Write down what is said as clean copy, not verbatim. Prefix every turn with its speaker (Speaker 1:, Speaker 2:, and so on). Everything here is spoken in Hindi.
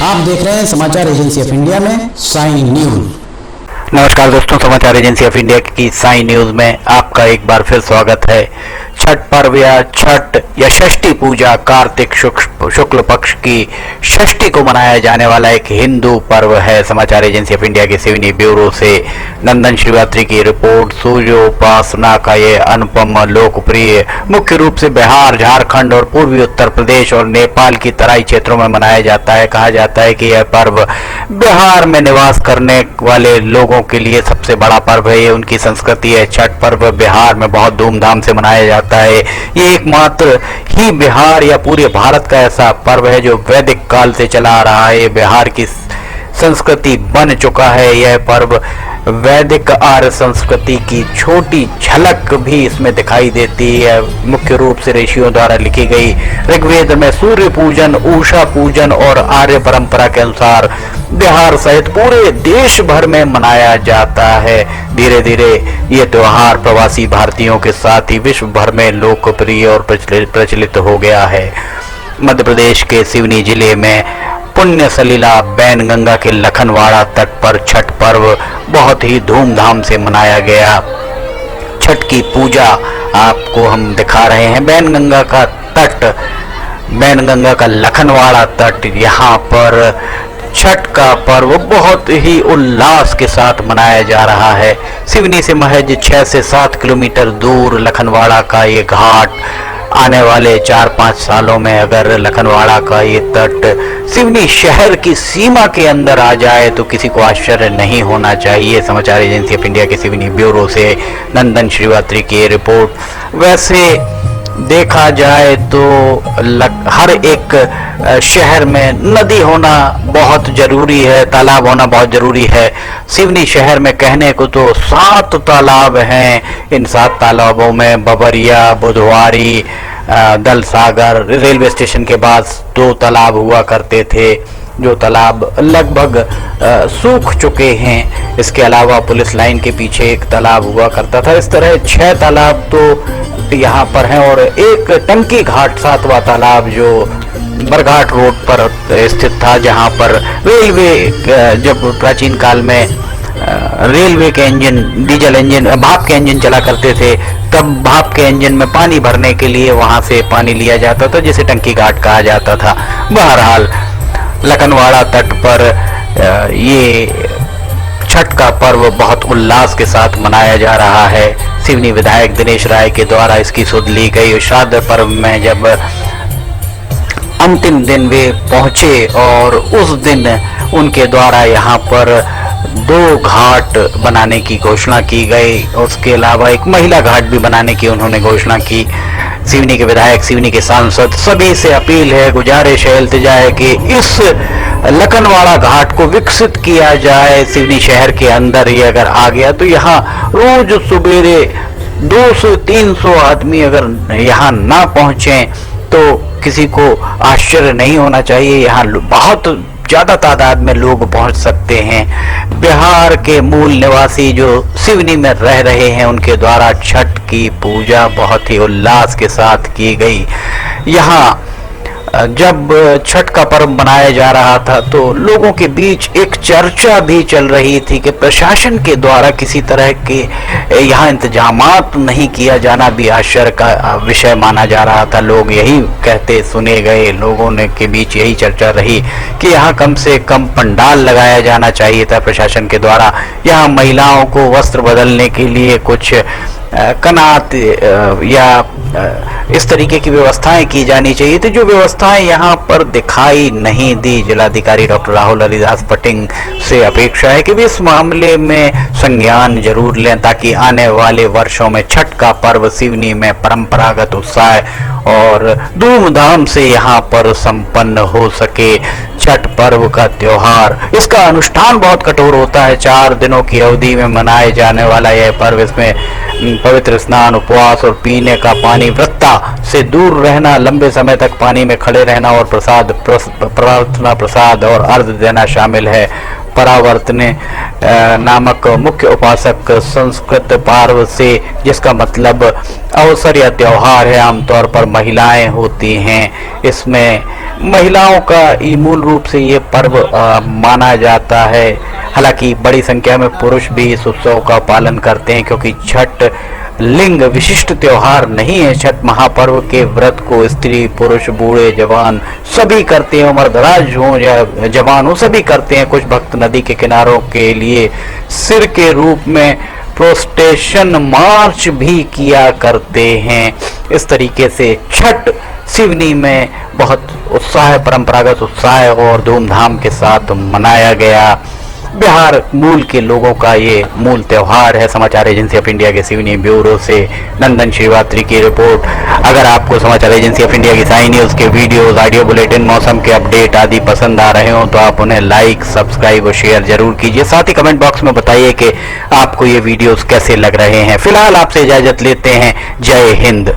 Speaker 1: आप देख रहे हैं समाचार एजेंसी ऑफ इंडिया में साइन न्यूज।
Speaker 2: नमस्कार दोस्तों, समाचार एजेंसी ऑफ इंडिया की साई न्यूज में आपका एक बार फिर स्वागत है। छठ पर्व या छठ या षष्ठी पूजा कार्तिक शुक्ल पक्ष की षष्ठी को मनाया जाने वाला एक हिंदू पर्व है। समाचार एजेंसी ऑफ इंडिया के सिवनी ब्यूरो से नंदन श्रीवात्री की रिपोर्ट। सूर्योपासना का ये अनुपम लोकप्रिय मुख्य रूप से बिहार, झारखंड और पूर्वी उत्तर प्रदेश और नेपाल की तराई क्षेत्रों में मनाया जाता है। कहा जाता है कि यह पर्व बिहार में निवास करने वाले लोगों के लिए सबसे बड़ा पर्व है। ये उनकी संस्कृति है। छठ पर्व बिहार में बहुत धूमधाम से मनाया जाता है। ये एकमात्र ही बिहार या पूरे भारत का ऐसा पर्व है जो वैदिक काल से चला आ रहा है। बिहार की संस्कृति बन चुका है। यह पर्व वैदिक आर्य संस्कृति की छोटी झलक भी इसमें दिखाई देती है। मुख्य रूप से ऋषियों द्वारा लिखी गई ऋग्वेद में सूर्य पूजन, उषा पूजन और आर्य परंपरा के अनुसार बिहार सहित पूरे देश भर में मनाया जाता है। धीरे धीरे ये त्योहार प्रवासी भारतीयों के साथ ही विश्व भर में लोकप्रिय और प्रचलित हो गया है। मध्य प्रदेश के सिवनी जिले में पुण्य सलीला बैनगंगा के लखनवाड़ा तट पर छठ पर्व बहुत ही धूमधाम से मनाया गया। छठ की पूजा आपको हम दिखा रहे हैं। बैनगंगा का तट, बैनगंगा का लखनवाड़ा तट, यहाँ पर छठ का पर्व बहुत ही उल्लास के साथ मनाया जा रहा है। सिवनी से महज 6 से 7 किलोमीटर दूर लखनवाड़ा का ये घाट, आने वाले 4-5 सालों में अगर लखनवाड़ा का ये तट सिवनी शहर की सीमा के अंदर आ जाए तो किसी को आश्चर्य नहीं होना चाहिए। समाचार एजेंसी ऑफ इंडिया के सिवनी ब्यूरो से नंदन श्रीवात्री की रिपोर्ट। वैसे देखा जाए तो हर एक शहर में नदी होना बहुत जरूरी है, तालाब होना बहुत जरूरी है। सिवनी शहर में कहने को तो 7 तालाब हैं। इन 7 तालाबों में बबरिया, बुधवारी, दल सागर, रेलवे स्टेशन के पास 2 तालाब हुआ करते थे जो तालाब लगभग सूख चुके हैं। इसके अलावा पुलिस लाइन के पीछे एक तालाब हुआ करता था। इस तरह 6 तालाब तो यहाँ पर हैं और एक टंकी घाट 7वां तालाब जो बरघाट रोड पर स्थित था, जहाँ पर रेलवे जब प्राचीन काल में रेलवे के इंजन, डीजल इंजन, भाप के इंजन चला करते थे, तब भाप के इंजन में पानी भरने के लिए वहाँ से पानी लिया जाता था जिसे टंकी घाट कहा जाता था। बहरहाल लखनवाड़ा तट पर ये छठ का पर्व बहुत उल्लास के साथ मनाया जा रहा है। सिवनी विधायक दिनेश राय के द्वारा इसकी सुध ली गई। श्राद्ध पर्व में जब अंतिम दिन वे पहुंचे और उस दिन उनके द्वारा यहाँ पर 2 घाट बनाने की घोषणा की गई। उसके अलावा एक महिला घाट भी बनाने की उन्होंने घोषणा की। सिवनी के विधायक, सिवनी के सांसद, सभी से अपील है, गुजारिश है, इल्तिजा है कि इस लखनवाड़ा घाट को विकसित किया जाए। सिवनी शहर के अंदर ही अगर आ गया तो यहाँ रोज सुबेरे 200-300 आदमी अगर यहाँ ना पहुंचे तो किसी को आश्चर्य नहीं होना चाहिए। यहाँ बहुत ज़्यादा तादाद में लोग पहुंच सकते हैं। बिहार के मूल निवासी जो सिवनी में रह रहे हैं उनके द्वारा छठ की पूजा बहुत ही उल्लास के साथ की गई। यहाँ जब छठ का पर्व मनाया जा रहा था तो लोगों के बीच एक चर्चा भी चल रही थी कि प्रशासन के द्वारा किसी तरह के यहाँ इंतजामात नहीं किया जाना भी आश्चर्य का विषय माना जा रहा था। लोग यही कहते सुने गए, लोगों ने के बीच यही चर्चा रही कि यहाँ कम से कम पंडाल लगाया जाना चाहिए था प्रशासन के द्वारा। यहाँ महिलाओं को वस्त्र बदलने के लिए कुछ कनात या इस तरीके की व्यवस्थाएं की जानी चाहिए थी, जो व्यवस्थाएं यहाँ पर दिखाई नहीं दी। जिलाधिकारी डॉक्टर राहुल हरिदास पटिंग से अपेक्षा है कि वे इस मामले में संज्ञान जरूर लें ताकि आने वाले वर्षों में छठ का पर्व सिवनी में परंपरागत उत्साह और धूमधाम से यहाँ पर संपन्न हो सके। छठ पर्व का त्योहार, इसका अनुष्ठान बहुत कठोर होता है। 4 दिनों की अवधि में मनाए जाने वाला यह पर्व, इसमें पवित्र स्नान, उपवास और पीने का पानी, व्रता से दूर रहना, लंबे समय तक पानी में खड़े रहना और प्रार्थना प्रसाद और अर्घ देना शामिल है। परावर्तने नामक मुख्य उपासक संस्कृत पार्व से, जिसका मतलब अवसर या त्योहार है, आमतौर पर महिलाएं होती हैं। इसमें महिलाओं का मूल रूप से ये पर्व माना जाता है। हालांकि बड़ी संख्या में पुरुष भी इस उत्सव का पालन करते हैं, क्योंकि छठ लिंग विशिष्ट त्योहार नहीं है। छठ महापर्व के व्रत को स्त्री पुरुष बूढ़े जवान सभी करते हैं, उम्र दराज हो या जवान हो सभी करते हैं। कुछ भक्त नदी के किनारों के लिए सिर के रूप में प्रोस्टेशन मार्च भी किया करते हैं। इस तरीके से छठ सिवनी में बहुत उत्साह, परंपरागत उत्साह और धूमधाम के साथ मनाया गया। बिहार मूल के लोगों का ये मूल त्योहार है। समाचार एजेंसी ऑफ इंडिया के सिवनी ब्यूरो से नंदन श्रीवात्री की रिपोर्ट। अगर आपको समाचार एजेंसी ऑफ इंडिया की साई न्यूज़ के वीडियोस, ऑडियो बुलेटिन, मौसम के अपडेट आदि पसंद आ रहे हो तो आप उन्हें लाइक, सब्सक्राइब और शेयर जरूर कीजिए। साथ ही कमेंट बॉक्स में बताइए कि आपको ये वीडियोस कैसे लग रहे हैं। फिलहाल आपसे इजाजत लेते हैं। जय हिंद।